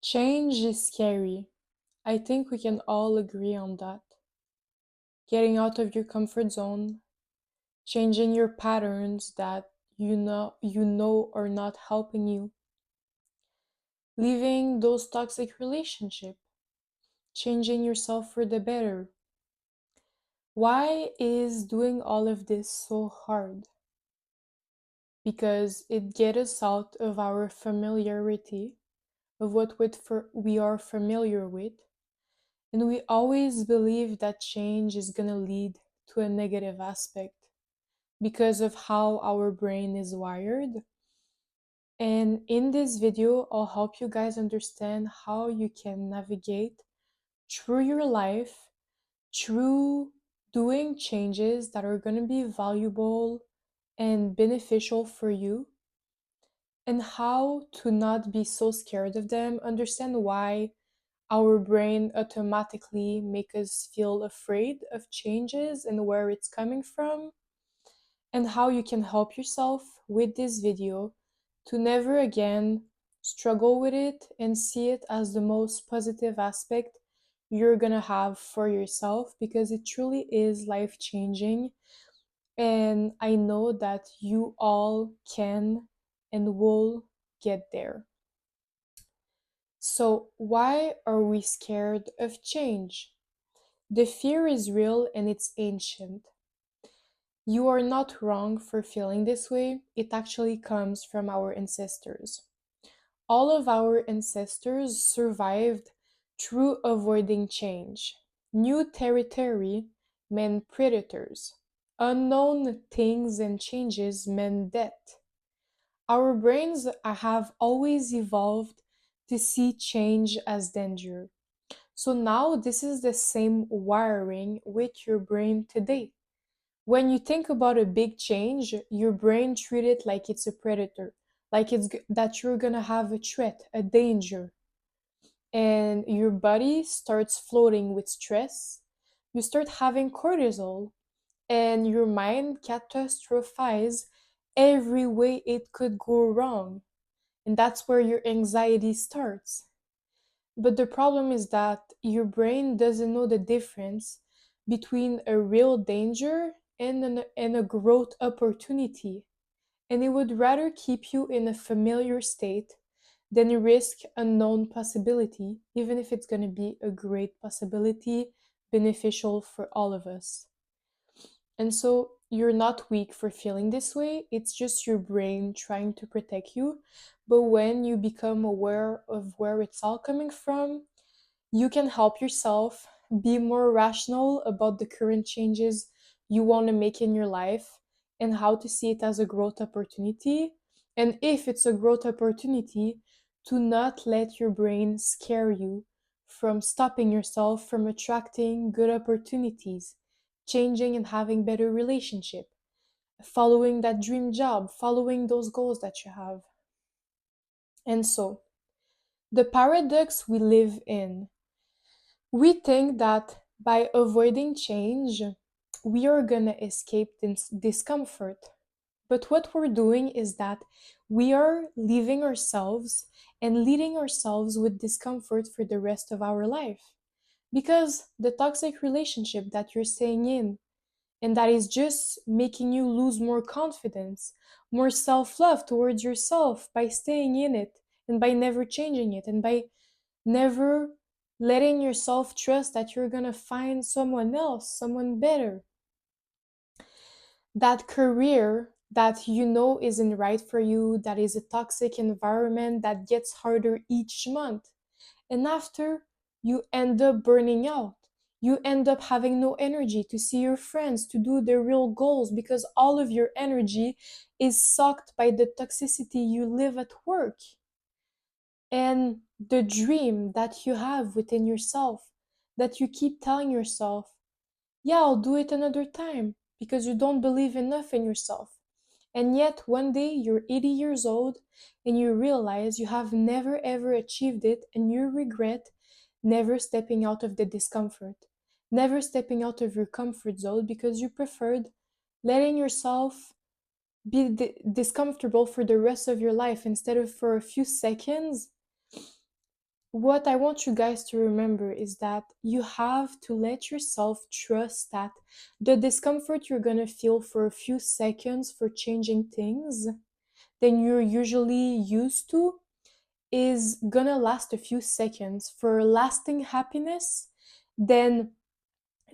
Change is scary. I think we can all agree on that. Getting out of your comfort zone, changing your patterns that you know are not helping you, leaving those toxic relationships, changing yourself for the better. Why is doing all of this so hard? Because it gets us out of our familiarity, of what we are familiar with. And we always believe that change is going to lead to a negative aspect because of how our brain is wired. And in this video, I'll help you guys understand how you can navigate through your life, through doing changes that are going to be valuable and beneficial for you, and how to not be so scared of them, understand why our brain automatically make us feel afraid of changes and where it's coming from, and how you can help yourself with this video to never again struggle with it and see it as the most positive aspect you're gonna have for yourself, because it truly is life changing. And I know that you all can and will get there. So, why are we scared of change? The fear is real and it's ancient. You are not wrong for feeling this way. It actually comes from our ancestors. All of our ancestors survived through avoiding change. New territory meant predators. Unknown things and changes meant death. Our brains have always evolved to see change as danger. So now this is the same wiring with your brain today. When you think about a big change, your brain treats it like it's a predator, like that you're gonna have a threat, a danger, and your body starts floating with stress. You start having cortisol, and your mind catastrophizes every way it could go wrong, and that's where your anxiety starts. But the problem is that your brain doesn't know the difference between a real danger and a growth opportunity. And it would rather keep you in a familiar state than risk unknown possibility, even if it's going to be a great possibility, beneficial for all of us. And so you're not weak for feeling this way, it's just your brain trying to protect you. But when you become aware of where it's all coming from, you can help yourself be more rational about the current changes you want to make in your life and how to see it as a growth opportunity. And if it's a growth opportunity, to not let your brain scare you from stopping yourself from attracting good opportunities, changing and having better relationship, following that dream job, following those goals that you have. And so, the paradox we live in, we think that by avoiding change, we are gonna escape this discomfort. But what we're doing is that we are leaving ourselves and leading ourselves with discomfort for the rest of our life. Because the toxic relationship that you're staying in, and that is just making you lose more confidence, more self love towards yourself by staying in it and by never changing it and by never letting yourself trust that you're gonna find someone else, someone better. That career that you know isn't right for you, that is a toxic environment that gets harder each month. And after, you end up burning out. You end up having no energy to see your friends, to do their real goals, because all of your energy is sucked by the toxicity you live at work. And the dream that you have within yourself, that you keep telling yourself, yeah, I'll do it another time, because you don't believe enough in yourself. And yet, one day you're 80 years old and you realize you have never ever achieved it, and you regret never stepping out of the discomfort, never stepping out of your comfort zone, because you preferred letting yourself be discomfortable for the rest of your life instead of for a few seconds what I want you guys to remember is that you have to let yourself trust that the discomfort you're gonna feel for a few seconds for changing things than you're usually used to is gonna last a few seconds for lasting happiness than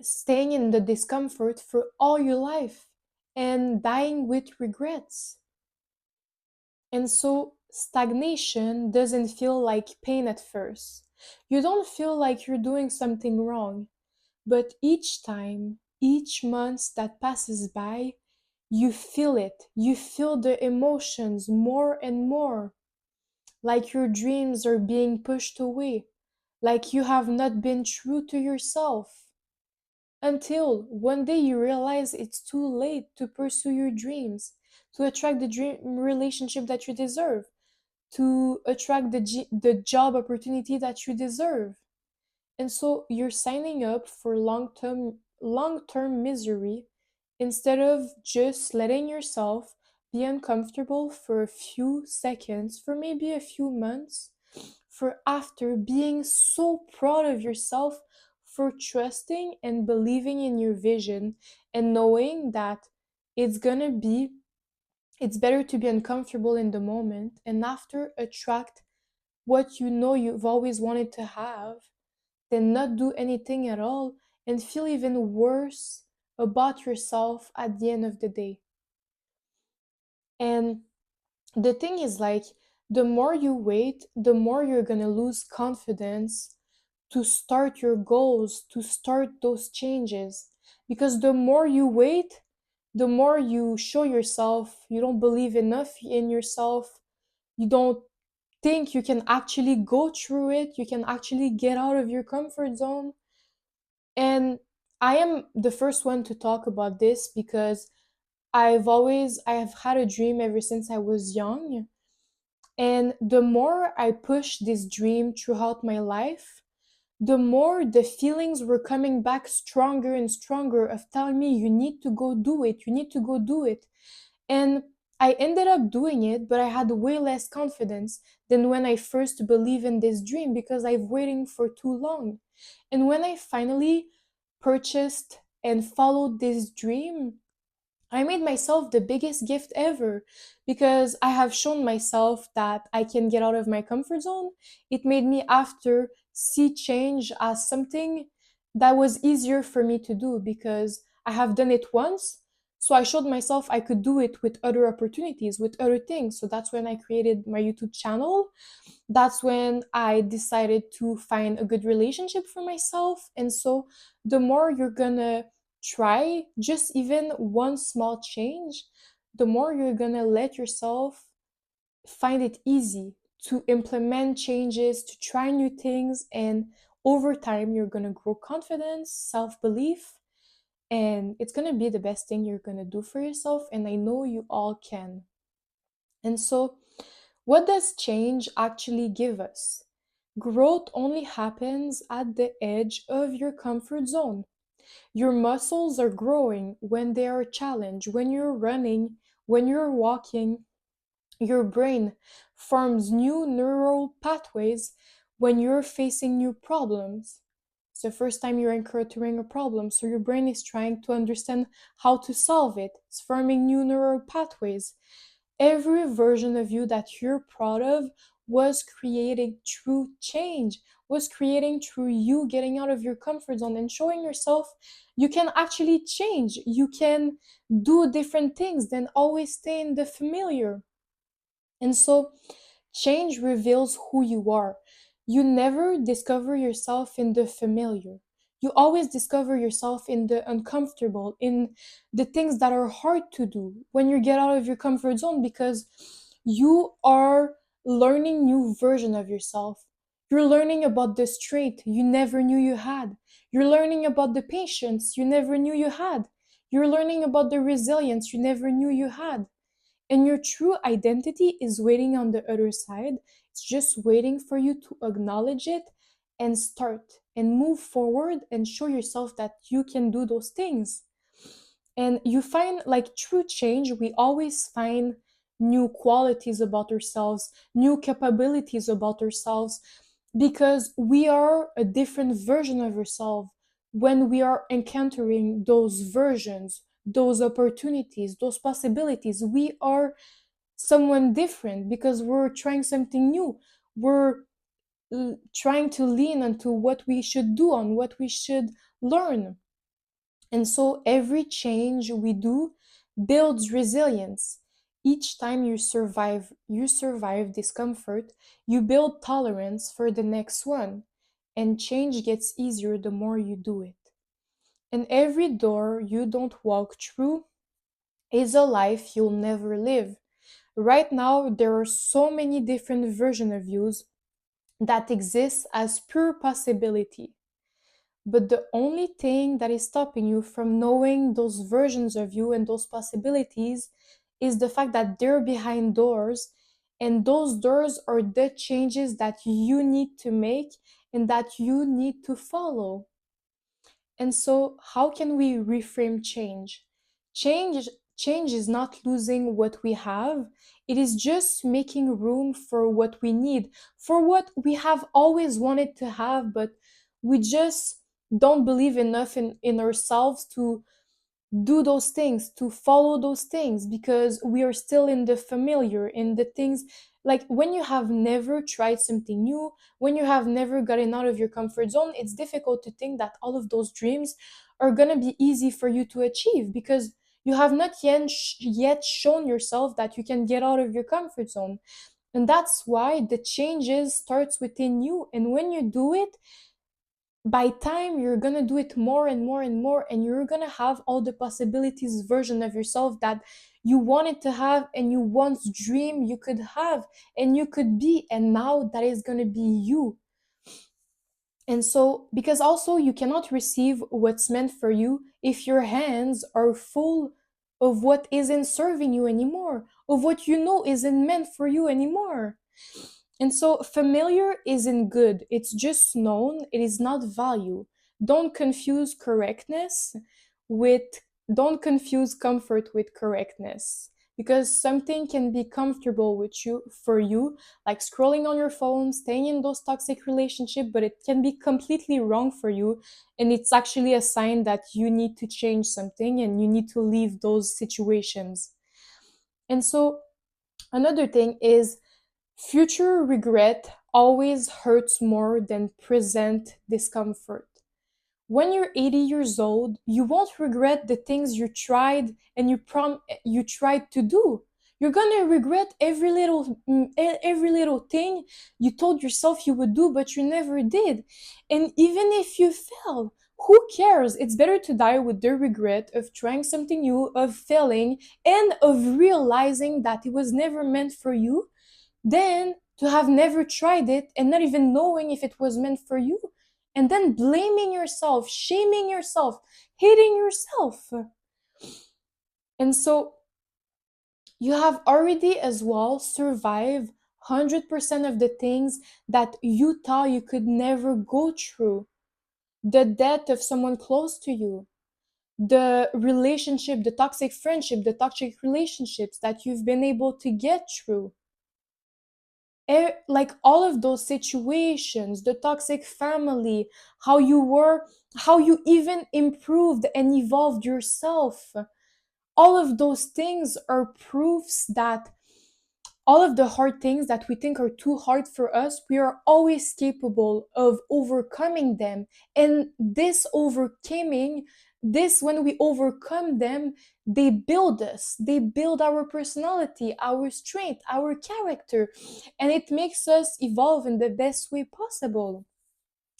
staying in the discomfort for all your life and dying with regrets. And so stagnation doesn't feel like pain at first. You don't feel like you're doing something wrong, but each time, each month that passes by, you feel it. You feel the emotions more and more, like your dreams are being pushed away, like you have not been true to yourself. Until one day you realize it's too late to pursue your dreams, to attract the dream relationship that you deserve, to attract the job opportunity that you deserve. And so you're signing up for long-term misery instead of just letting yourself be uncomfortable for a few seconds, for maybe a few months, for after being so proud of yourself for trusting and believing in your vision and knowing that it's gonna be it's better to be uncomfortable in the moment and after attract what you know you've always wanted to have than not do anything at all and feel even worse about yourself at the end of the day. And the thing is, like, the more you wait, the more you're gonna lose confidence to start your goals, to start those changes. Because the more you wait, the more you show yourself you don't believe enough in yourself, you don't think you can actually go through it, you can actually get out of your comfort zone. And I am the first one to talk about this because I have had a dream ever since I was young. And the more I pushed this dream throughout my life, the more the feelings were coming back stronger and stronger of telling me, you need to go do it, you need to go do it. And I ended up doing it, but I had way less confidence than when I first believed in this dream because I've waiting for too long. And when I finally purchased and followed this dream, I made myself the biggest gift ever because I have shown myself that I can get out of my comfort zone. It made me after see change as something that was easier for me to do because I have done it once. So I showed myself I could do it with other opportunities, with other things. So that's when I created my YouTube channel. That's when I decided to find a good relationship for myself. And so the more you're gonna try just even one small change, the more you're gonna let yourself find it easy to implement changes, to try new things, and over time you're gonna grow confidence, self-belief, and it's gonna be the best thing you're gonna do for yourself, and I know you all can. And so what does change actually give us? Growth only happens at the edge of your comfort zone. Your muscles are growing when they are challenged, when you're running, when you're walking. Your brain forms new neural pathways when you're facing new problems. It's the first time you're encountering a problem, so your brain is trying to understand how to solve it. It's forming new neural pathways. Every version of you that you're proud of was created through change, was creating through you getting out of your comfort zone and showing yourself you can actually change. You can do different things than always stay in the familiar. And so change reveals who you are. You never discover yourself in the familiar. You always discover yourself in the uncomfortable, in the things that are hard to do when you get out of your comfort zone because you are learning new version of yourself. You're learning about the strength you never knew you had. You're learning about the patience you never knew you had. You're learning about the resilience you never knew you had. And your true identity is waiting on the other side. It's just waiting for you to acknowledge it and start and move forward and show yourself that you can do those things. And you find, like, true change, we always find new qualities about ourselves, new capabilities about ourselves. because we are a different version of ourselves when we are encountering those versions, those opportunities, those possibilities. We are someone different because we're trying something new. We're trying to lean into what we should do, on what we should learn. And so every change we do builds resilience. Each time you survive discomfort, you build tolerance for the next one. And change gets easier the more you do it. And every door you don't walk through is a life you'll never live. Right now, there are so many different versions of you that exist as pure possibility. But the only thing that is stopping you from knowing those versions of you and those possibilities is the fact that they're behind doors, and those doors are the changes that you need to make and that you need to follow. And so, how can we reframe change? Change change is not losing what we have. It is just making room for what we need, for what we have always wanted to have, but we just don't believe enough in ourselves to do those things, to follow those things, because we are still in the familiar, in the things. Like when you have never tried something new, when you have never gotten out of your comfort zone, it's difficult to think that all of those dreams are going to be easy for you to achieve, because you have not yet shown yourself that you can get out of your comfort zone. And that's why the changes starts within you, and when you do it, by time you're gonna do it more and more and more, and you're gonna have all the possibilities version of yourself that you wanted to have and you once dreamed you could have and you could be, and now that is gonna be you. And so, because also you cannot receive what's meant for you if your hands are full of what isn't serving you anymore, of what you know isn't meant for you anymore. And so, familiar isn't good, it's just known, it is not value. Don't confuse correctness with, don't confuse comfort with correctness. Because something can be comfortable with you for you, like scrolling on your phone, staying in those toxic relationships, but it can be completely wrong for you. And it's actually a sign that you need to change something and you need to leave those situations. And so, another thing is, future regret always hurts more than present discomfort. When you're 80 years old, you won't regret the things you tried and you tried to do. You're gonna regret every little thing you told yourself you would do, but you never did. And even if you fail, who cares? It's better to die with the regret of trying something new, of failing, and of realizing that it was never meant for you, than to have never tried it and not even knowing if it was meant for you, and then blaming yourself, shaming yourself, hating yourself. And so you have already as well survived 100% of the things that you thought you could never go through. The death of someone close to you, the relationship, the toxic friendship, the toxic relationships that you've been able to get through, like all of those situations, the toxic family, how you were, how you even improved and evolved yourself. All of those things are proofs that all of the hard things that we think are too hard for us, we are always capable of overcoming them. And when we overcome them, they build us, they build our personality, our strength, our character, and it makes us evolve in the best way possible.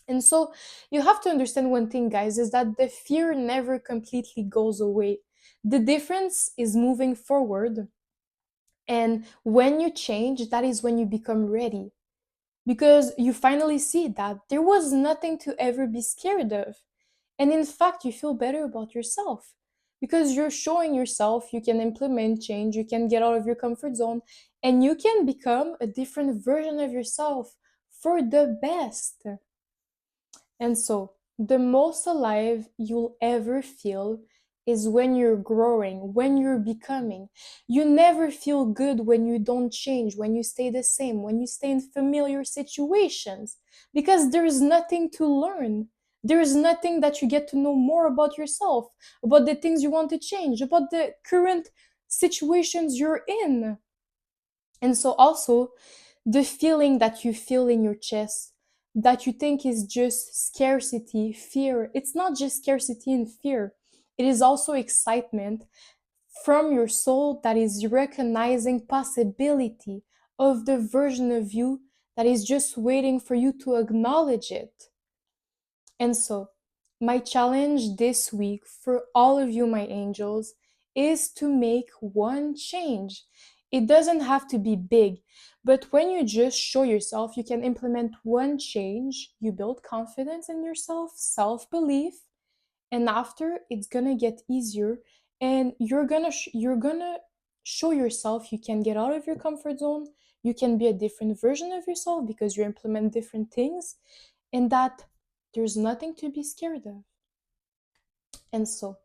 And so you have to understand one thing, guys, is that the fear never completely goes away. The difference is moving forward, and when you change, that is when you become ready. Because you finally see that there was nothing to ever be scared of. And in fact, you feel better about yourself. Because you're showing yourself you can implement change, you can get out of your comfort zone, and you can become a different version of yourself for the best. And so, the most alive you'll ever feel is when you're growing, when you're becoming. You never feel good when you don't change, when you stay the same, when you stay in familiar situations, because there's nothing to learn. There's nothing that you get to know more about yourself, about the things you want to change, about the current situations you're in. And so, also, the feeling that you feel in your chest that you think is just scarcity, fear, it's not just scarcity and fear, it is also excitement from your soul that is recognizing possibility of the version of you that is just waiting for you to acknowledge it. And so, my challenge this week for all of you, my angels, is to make one change. It doesn't have to be big, but when you just show yourself you can implement one change, you build confidence in yourself, self belief, and after it's gonna get easier, and you're gonna show yourself you can get out of your comfort zone, you can be a different version of yourself because you implement different things, and that there's nothing to be scared of. And so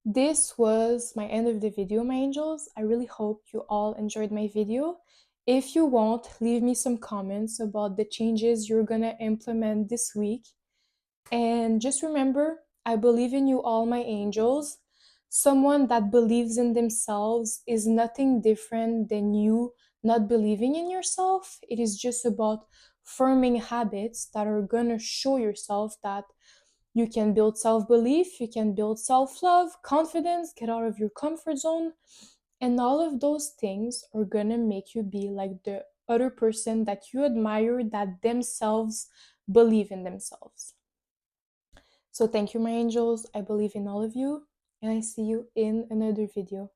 this was my end of the video, my angels. I really hope you all enjoyed my video. If you want, leave me some comments about the changes you're gonna implement this week. And just remember, I believe in you all, my angels. Someone that believes in themselves is nothing different than you not believing in yourself. It is just about forming habits that are gonna show yourself that you can build self belief, you can build self love, confidence, get out of your comfort zone. And all of those things are gonna make you be like the other person that you admire, that themselves believe in themselves. So thank you, my angels. I believe in all of you, and I see you in another video.